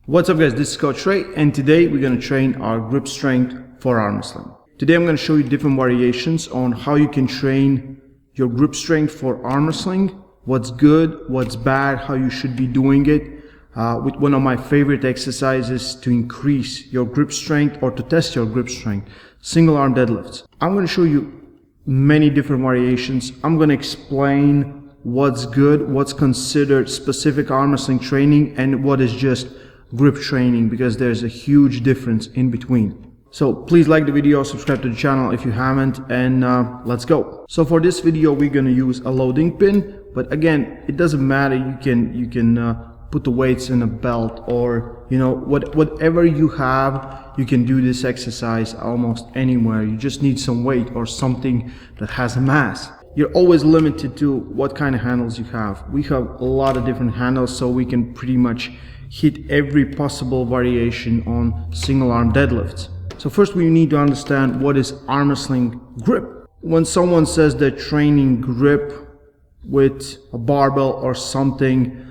What's up guys, this is Coach Ray and today we're going to train our grip strength for arm wrestling. Today I'm going to show you different variations on how you can train your grip strength for arm wrestling, what's good, what's bad, how you should be doing it, with one of my favorite exercises to increase your grip strength or to test your grip strength, single arm deadlifts. I'm going to show you many different variations. I'm going to explain what's good, what's considered specific arm wrestling training, and what is just grip training, because there's a huge difference in between. So please like the video, subscribe to the channel if you haven't, and let's go. So for this video we're going to use a loading pin, but again it doesn't matter. You can put the weights in a belt, or whatever you have, you can do this exercise almost anywhere. You just need some weight or something that has a mass. You're always limited to what kind of handles you have. We have a lot of different handles, so we can pretty much hit every possible variation on single arm deadlifts. So first we need to understand what is arm wrestling grip. When someone says they're training grip with a barbell or something,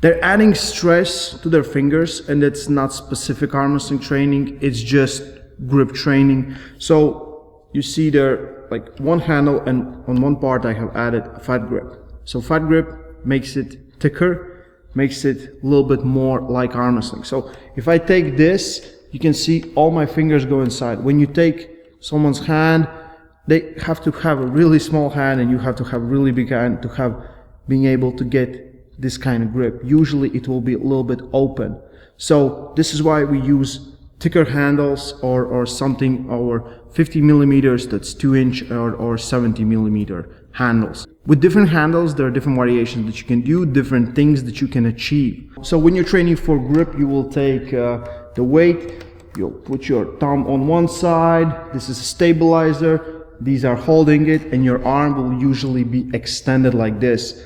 they're adding stress to their fingers, and it's not specific arm wrestling training, it's just grip training. So you see there like one handle, and on one part I have added a fat grip. So fat grip makes it thicker, makes it a little bit more like arm wrestling. So if I take this, you can see all my fingers go inside. When you take someone's hand, they have to have a really small hand and you have to have a really big hand to have being able to get this kind of grip. Usually it will be a little bit open. So this is why we use thicker handles or something over 50 millimeters, that's 2-inch or 70 millimeter handles. With different handles, there are different variations that you can do, different things that you can achieve. So when you're training for grip, you will take the weight, you'll put your thumb on one side, this is a stabilizer, these are holding it, and your arm will usually be extended like this.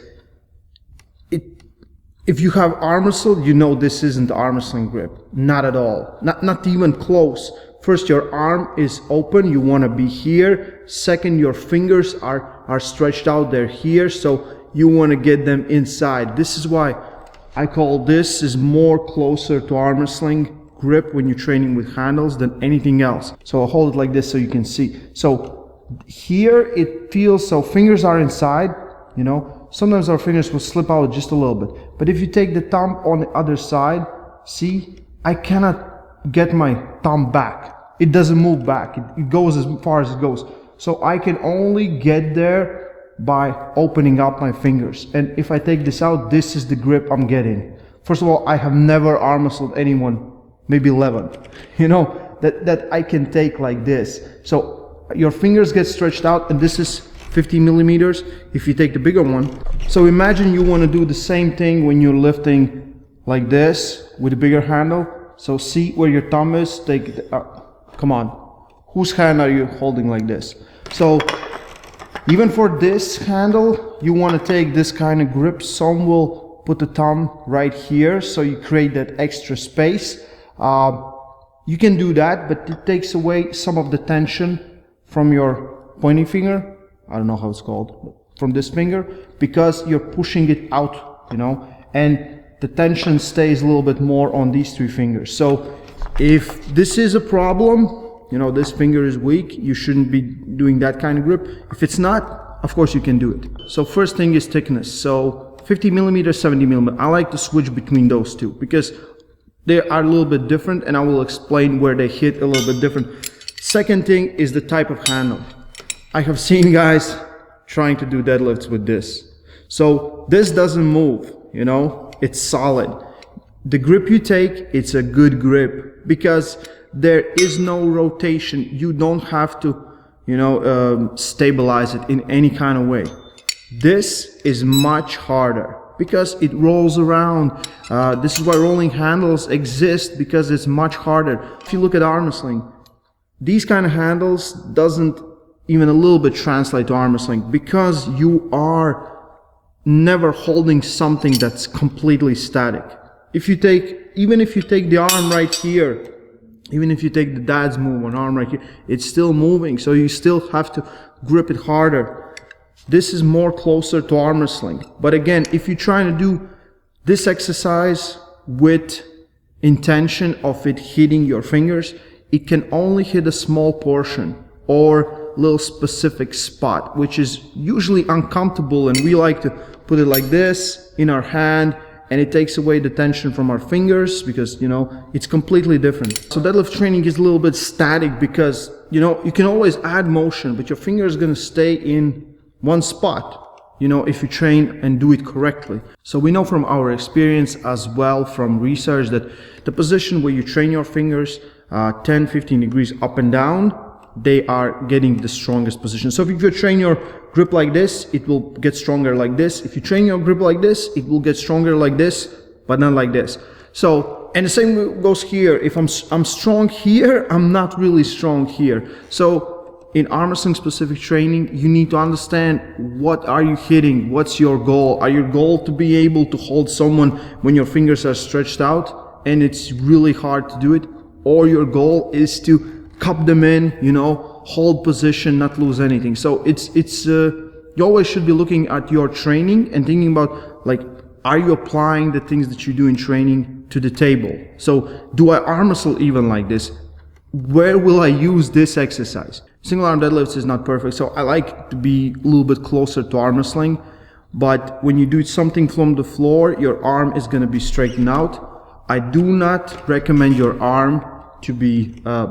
If you have arm wrestle, you know this isn't arm wrestling grip. Not at all. Not even close. First, your arm is open. You want to be here. Second, your fingers are stretched out. They're here. So you want to get them inside. This is why I call this is more closer to arm wrestling grip when you're training with handles than anything else. So I'll hold it like this so you can see. So here it feels, so fingers are inside, Sometimes our fingers will slip out just a little bit. But if you take the thumb on the other side, see, I cannot get my thumb back. It doesn't move back. It goes as far as it goes. So I can only get there by opening up my fingers. And if I take this out, this is the grip I'm getting. First of all, I have never arm wrestled anyone, maybe 11, that I can take like this. So your fingers get stretched out, and this is 50 millimeters if you take the bigger one. So imagine you want to do the same thing when you're lifting like this with a bigger handle. So see where your thumb is, take come on, whose hand are you holding like this? So even for this handle, you want to take this kind of grip. Some will put the thumb right here, so you create that extra space. You can do that, but it takes away some of the tension from your pointing finger. I don't know how it's called, from this finger, because you're pushing it out, and the tension stays a little bit more on these three fingers. So if this is a problem, this finger is weak, you shouldn't be doing that kind of grip. If it's not, of course you can do it. So first thing is thickness. So 50 millimeters, 70 millimeters. I like to switch between those two because they are a little bit different, and I will explain where they hit a little bit different. Second thing is the type of handle. I have seen guys trying to do deadlifts with this. So this doesn't move, it's solid. The grip you take, it's a good grip because there is no rotation. You don't have to, stabilize it in any kind of way. This is much harder because it rolls around. This is why rolling handles exist, because it's much harder. If you look at arm wrestling, these kind of handles doesn't even a little bit translate to arm wrestling, because you are never holding something that's completely static. Even if you take the arm right here, even if you take the dad's move on arm right here, it's still moving, so you still have to grip it harder. This is more closer to arm wrestling. But again, if you're trying to do this exercise with intention of it hitting your fingers, it can only hit a small portion or little specific spot, which is usually uncomfortable, and we like to put it like this in our hand, and it takes away the tension from our fingers because, you know, it's completely different. So deadlift training is a little bit static because, you know, you can always add motion, but your finger is going to stay in one spot, you know, if you train and do it correctly. So we know from our experience as well from research that the position where you train your fingers 10-15 degrees up and down, they are getting the strongest position. So if you train your grip like this, it will get stronger like this. If you train your grip like this, it will get stronger like this, but not like this. So, and the same goes here. If I'm strong here, I'm not really strong here. So in arm wrestling specific training, you need to understand what are you hitting, what's your goal. Are your goal to be able to hold someone when your fingers are stretched out and it's really hard to do it, or your goal is to cup them in, you know, hold position, not lose anything. So you always should be looking at your training and thinking about, like, are you applying the things that you do in training to the table? So do I arm wrestle even like this? Where will I use this exercise? Single arm deadlifts is not perfect, so I like to be a little bit closer to arm wrestling, but when you do something from the floor, your arm is going to be straightened out. I do not recommend your arm to be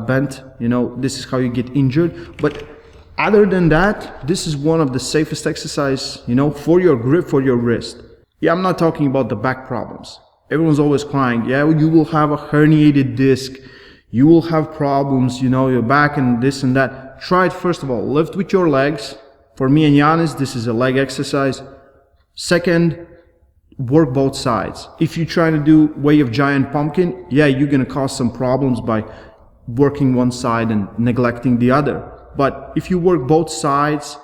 bent, you know, this is how you get injured. But other than that, this is one of the safest exercise, you know, for your grip, for your wrist. Yeah, I'm not talking about the back problems. Everyone's always crying, yeah, you will have a herniated disc, you will have problems, you know, your back and this and that. Try it first of all, lift with your legs. For me and Giannis, this is a leg exercise. Second, work both sides. If you're trying to do way of giant pumpkin, yeah, you're gonna cause some problems by working one side and neglecting the other. But if you work both sides,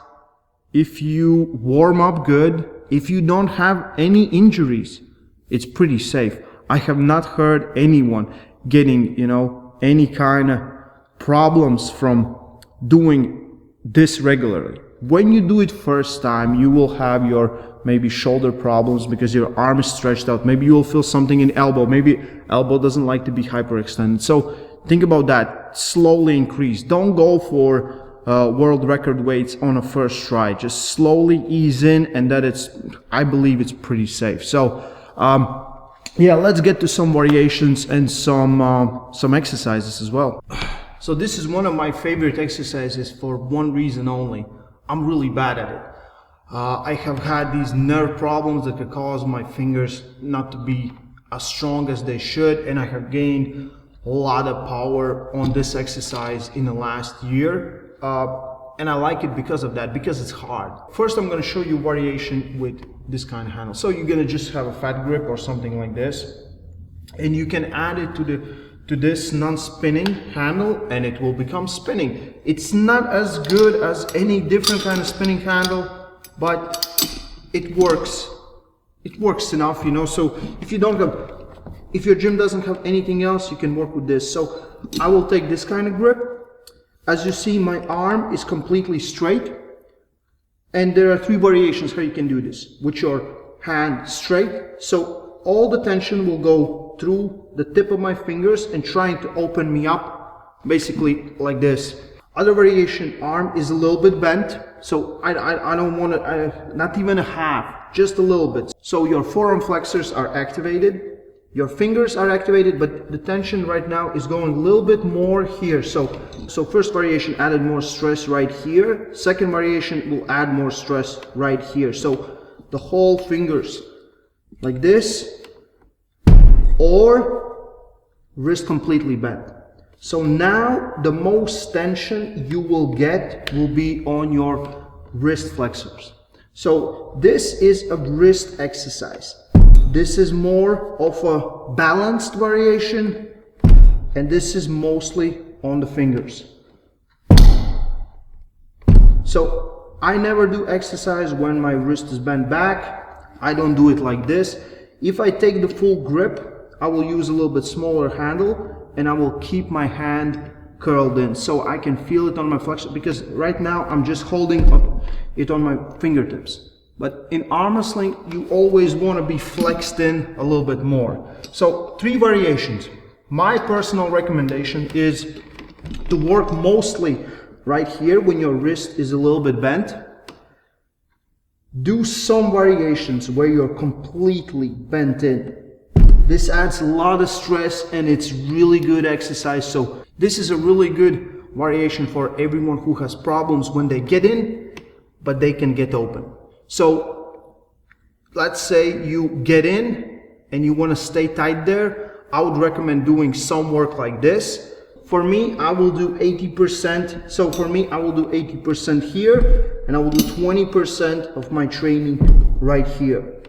if you warm up good, if you don't have any injuries, it's pretty safe. I have not heard anyone getting, you know, any kind of problems from doing this regularly. When you do it first time, you will have your maybe shoulder problems because your arm is stretched out. Maybe you will feel something in elbow. Maybe elbow doesn't like to be hyperextended. So think about that. Slowly increase. Don't go for world record weights on a first try. Just slowly ease in, and that I believe it's pretty safe. So yeah, let's get to some variations and some exercises as well. So this is one of my favorite exercises for one reason only. I'm really bad at it. I have had these nerve problems that could cause my fingers not to be as strong as they should, and I have gained a lot of power on this exercise in the last year, and I like it because of that, because it's hard. First, I'm going to show you variation with this kind of handle. So you're going to just have a fat grip or something like this, and you can add it to this non-spinning handle, and it will become spinning. It's not as good as any different kind of spinning handle, but it works. It works enough, you know. So if your gym doesn't have anything else, you can work with this. So I will take this kind of grip. As you see, my arm is completely straight, and there are 3 variations how you can do this. With your hand straight, so all the tension will go through the tip of my fingers and trying to open me up, basically like this. Other variation, arm is a little bit bent, so I don't want to, not even a half, just a little bit. So your forearm flexors are activated, your fingers are activated, but the tension right now is going a little bit more here. So first variation added more stress right here. Second variation will add more stress right here. So the whole fingers like this, or wrist completely bent. So now the most tension you will get will be on your wrist flexors. So this is a wrist exercise. This is more of a balanced variation, and this is mostly on the fingers. So I never do exercise when my wrist is bent back. I don't do it like this. If I take the full grip, I will use a little bit smaller handle, and I will keep my hand curled in so I can feel it on my flexor, because right now I'm just holding it on my fingertips. But in arm wrestling, you always want to be flexed in a little bit more. So 3 variations. My personal recommendation is to work mostly right here when your wrist is a little bit bent. Do some variations where you're completely bent in. This adds a lot of stress and it's really good exercise. So this is a really good variation for everyone who has problems when they get in, but they can get open. So let's say you get in and you want to stay tight there. I would recommend doing some work like this. For me, I will do 80%. So for me, I will do 80% here, and I will do 20% of my training right here.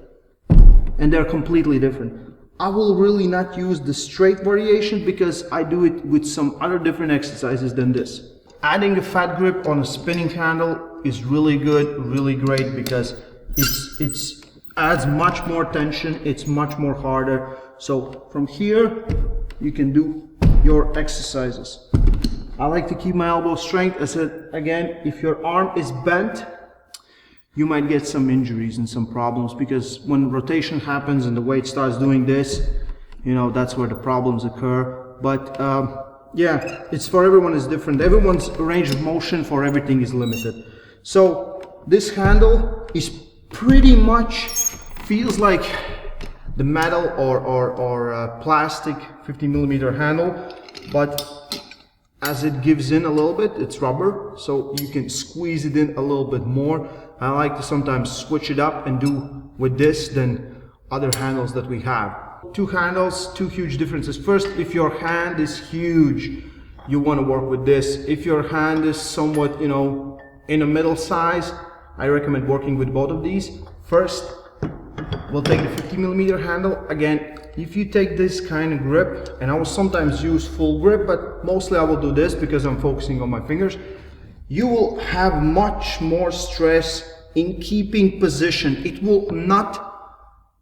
And they're completely different. I will really not use the straight variation because I do it with some other different exercises than this. Adding a fat grip on a spinning handle is really good, really great, because it's adds much more tension, it's much more harder. So from here, you can do your exercises. I like to keep my elbow straight. I said again, if your arm is bent, you might get some injuries and some problems, because when rotation happens and the weight starts doing this, you know, that's where the problems occur. But yeah, it's for everyone is different. Everyone's range of motion for everything is limited. So this handle is pretty much feels like the metal or plastic 50mm handle, but as it gives in a little bit, it's rubber, so you can squeeze it in a little bit more. I like to sometimes switch it up and do with this than other handles that we have. Two handles, two huge differences. First, if your hand is huge, you want to work with this. If your hand is somewhat, you know, in a middle size, I recommend working with both of these. First, we'll take the 50mm handle. Again, if you take this kind of grip, and I will sometimes use full grip, but mostly I will do this because I'm focusing on my fingers, you will have much more stress in keeping position. It will not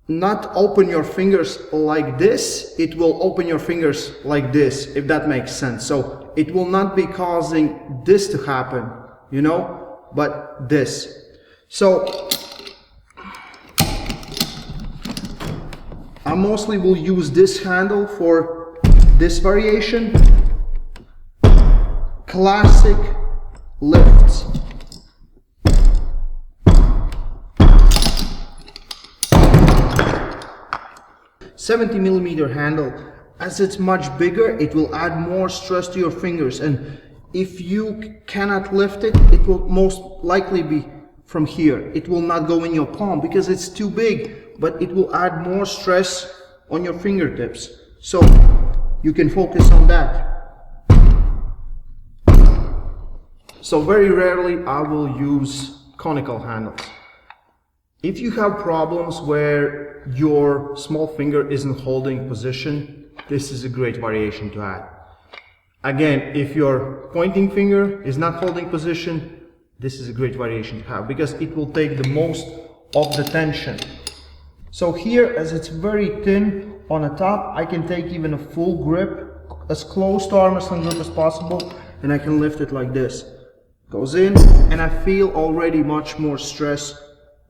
open your fingers like this, it will open your fingers like this, if that makes sense. So it will not be causing this to happen, you know, but this. So I mostly will use this handle for this variation. Classic lifts. $70mm handle, as it's much bigger, it will add more stress to your fingers, and if you cannot lift it, it will most likely be from here. It will not go in your palm because it's too big, but it will add more stress on your fingertips. So you can focus on that. So very rarely I will use conical handles. If you have problems where your small finger isn't holding position, this is a great variation to add. Again, if your pointing finger is not holding position, this is a great variation to have because it will take the most of the tension. So here, as it's very thin on the top, I can take even a full grip, as close to arm wrestling grip as possible, and I can lift it like this. Goes in, and I feel already much more stress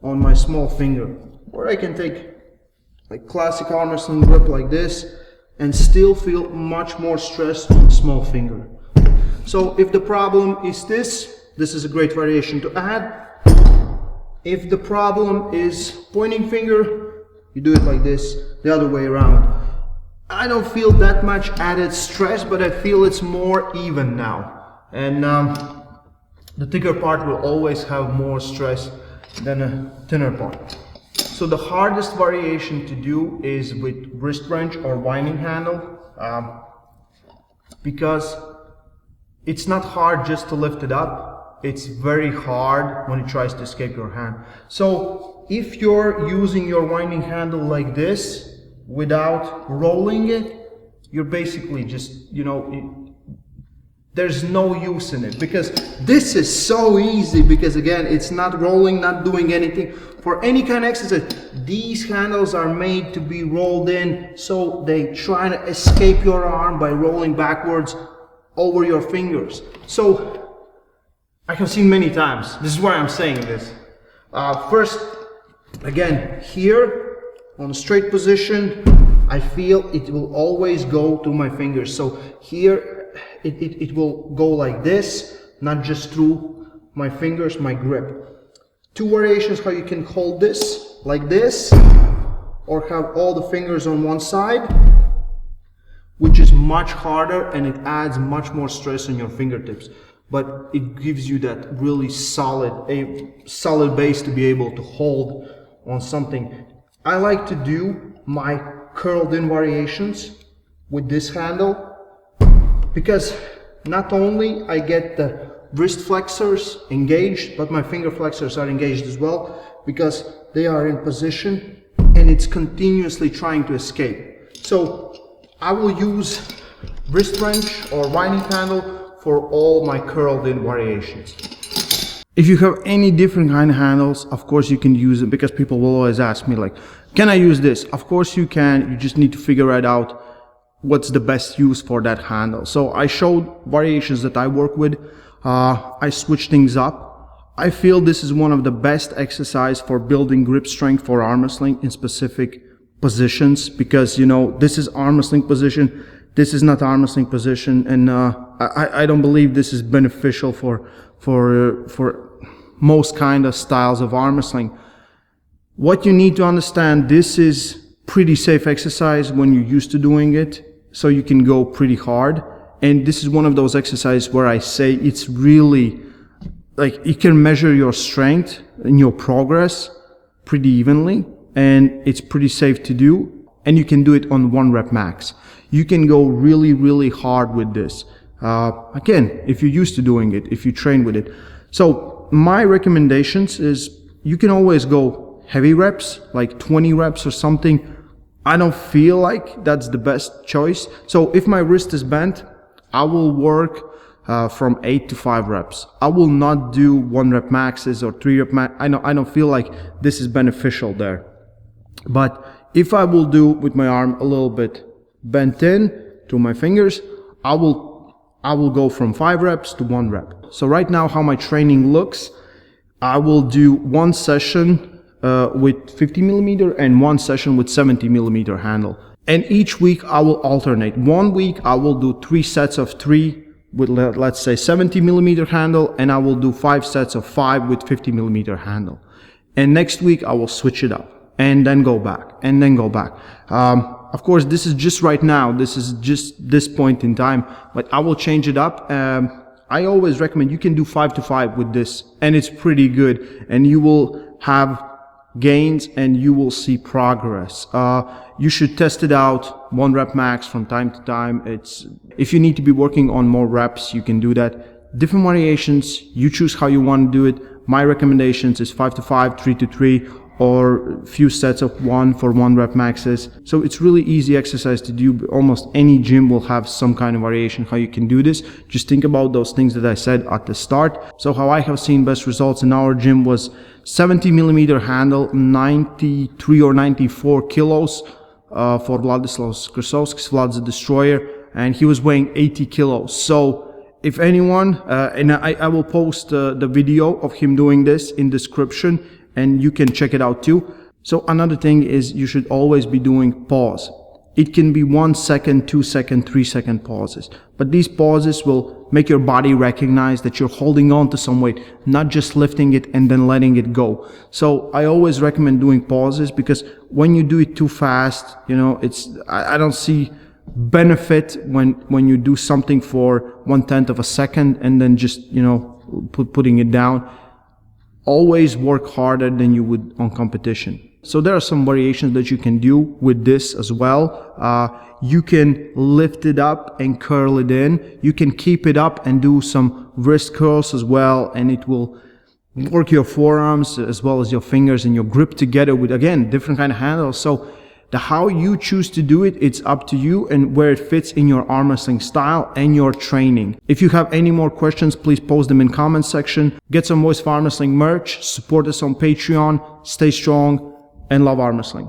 on my small finger. Or I can take like classic arm wrestling grip like this and still feel much more stress on the small finger. So if the problem is this is a great variation to add. If the problem is pointing finger, you do it like this, the other way around. I don't feel that much added stress, but I feel it's more even now. And the thicker part will always have more stress than a thinner part. So the hardest variation to do is with wrist wrench or winding handle, because it's not hard just to lift it up, it's very hard when it tries to escape your hand. So if you're using your winding handle like this without rolling it, you're basically just, you know, there's no use in it, because this is so easy, because again, it's not rolling, not doing anything. For any kind of exercise, these handles are made to be rolled in, so they try to escape your arm by rolling backwards over your fingers. So I have seen many times, this is why I'm saying this. First, again, here on a straight position, I feel it will always go through my fingers. So here it will go like this, not just through my fingers, my grip. Two variations how you can hold this, like this, or have all the fingers on one side, which is much harder and it adds much more stress on your fingertips. But it gives you that really solid base to be able to hold on something. I like to do my curled in variations with this handle, because not only I get the wrist flexors engaged, but my finger flexors are engaged as well, because they are in position and it's continuously trying to escape. So I will use wrist wrench or winding handle for all my curled in variations. If you have any different kind of handles, of course you can use it, because people will always ask me like, can I use this? Of course you can, you just need to figure it out what's the best use for that handle. So I showed variations that I work with. I switch things up. I feel this is one of the best exercise for building grip strength for arm wrestling in specific positions, because you know, this is arm wrestling position, this is not arm wrestling position, and I don't believe this is beneficial for most kind of styles of arm wrestling. What you need to understand, this is pretty safe exercise when you're used to doing it, so you can go pretty hard. And this is one of those exercises where I say it's really like you can measure your strength and your progress pretty evenly, and it's pretty safe to do, and you can do it on 1 rep max. You can go really hard with this. Again, if you're used to doing it, if you train with it. So my recommendations is you can always go heavy reps, like 20 reps or something. I don't feel like that's the best choice. So if my wrist is bent, I will work from 8 to 5 reps. I will not do 1 rep maxes or 3 rep max. I don't feel like this is beneficial there. But if I will do with my arm a little bit bent in through my fingers, I will go from 5 reps to 1 rep. So right now how my training looks, I will do 1 session with 50 millimeter and 1 session with 70 millimeter handle. And each week I will alternate. 1 week I will do 3 sets of 3 with, let's say, 70 millimeter handle, and I will do 5 sets of 5 with 50 millimeter handle. And next week I will switch it up and then go back and then go back. Of course, this is just right now, this is just this point in time, but I will change it up. I always recommend you can do 5 to 5 with this, and it's pretty good, and you will have gains and you will see progress. You should test it out 1 rep max from time to time. If you need to be working on more reps, you can do that. Different variations, you choose how you want to do it. My recommendations is 5 to 5, 3 to 3, or a few sets of 1 for 1 rep maxes. So it's really easy exercise to do. Almost any gym will have some kind of variation how you can do this. Just think about those things that I said at the start. So how I have seen best results in our gym was 70 millimeter handle, 93 or 94 kilos for Vladislav Skrsovskis, Vlad's the Destroyer, and he was weighing 80 kilos. So if anyone, and I will post the video of him doing this in description, and you can check it out too. So another thing is you should always be doing pause. It can be 1 second, 2 second, 3 second pauses. But these pauses will make your body recognize that you're holding on to some weight, not just lifting it and then letting it go. So I always recommend doing pauses, because when you do it too fast, you know, I don't see benefit when you do something for 1/10 of a second and then just, you know, putting it down. Always work harder than you would on competition. So there are some variations that you can do with this as well. You can lift it up and curl it in. You can keep it up and do some wrist curls as well, and it will work your forearms as well as your fingers and your grip together with, again, different kind of handles. So how you choose to do it, it's up to you and where it fits in your arm wrestling style and your training. If you have any more questions, please post them in comment section. Get some Voice of Arm Wrestling merch, support us on Patreon, stay strong, and love arm wrestling.